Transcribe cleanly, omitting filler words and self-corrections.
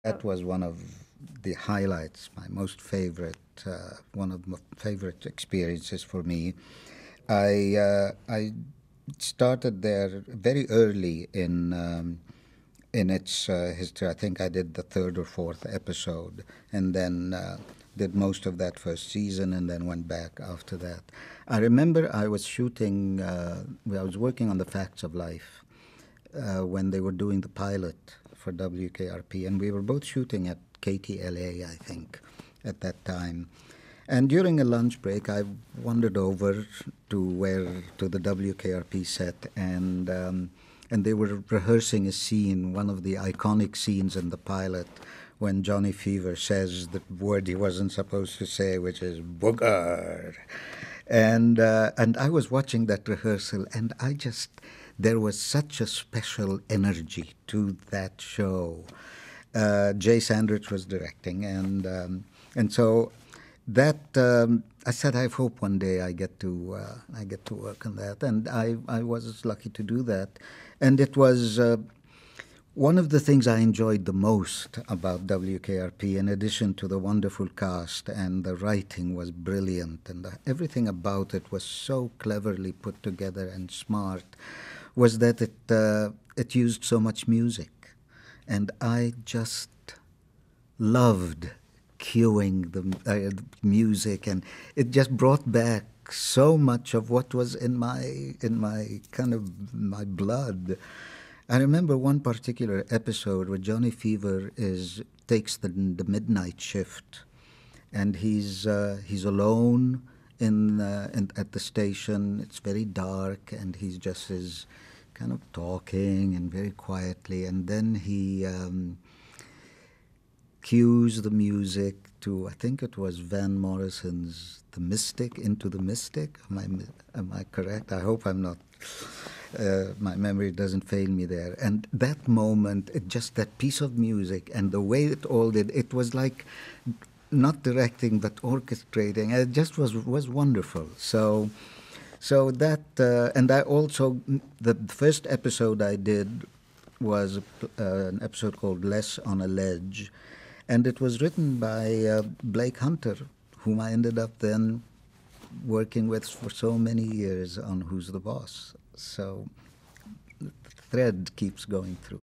That was one of the highlights, my most favorite, one of my favorite experiences for me. I started there very early in its history. I think I did the third or fourth episode, and then did most of that first season, and then went back after that. I remember I was shooting. I was working on the Facts of Life when they were doing the pilot for WKRP, and we were both shooting at KTLA, I think, at that time. And during a lunch break, I wandered over to the WKRP set, and they were rehearsing a scene, one of the iconic scenes in the pilot, when Johnny Fever says the word he wasn't supposed to say, which is booger. And I was watching that rehearsal, and there was such a special energy to that show. Jay Sandrich was directing, and so that I said, I hope one day I get to work on that, and I was lucky to do that, and it was one of the things I enjoyed the most about WKRP, in addition to the wonderful cast, and the writing was brilliant, and everything about it was so cleverly put together and smart, was that it used so much music, and I just loved cueing the music, and it just brought back so much of what was in my kind of my blood. I remember one particular episode where Johnny Fever takes the midnight shift, and he's alone at the station. It's very dark, and he's just is kind of talking and very quietly, and then he cues the music to, I think it was Van Morrison's "The Mystic," "Into the Mystic." Am I correct? I hope I'm not. My memory doesn't fail me there. And that moment, that piece of music and the way it all did, it was like not directing but orchestrating. It just was wonderful. So that, and I also, the first episode I did was an episode called "Less on a Ledge," and it was written by Blake Hunter, whom I ended up then working with for so many years on Who's the Boss. So the thread keeps going through.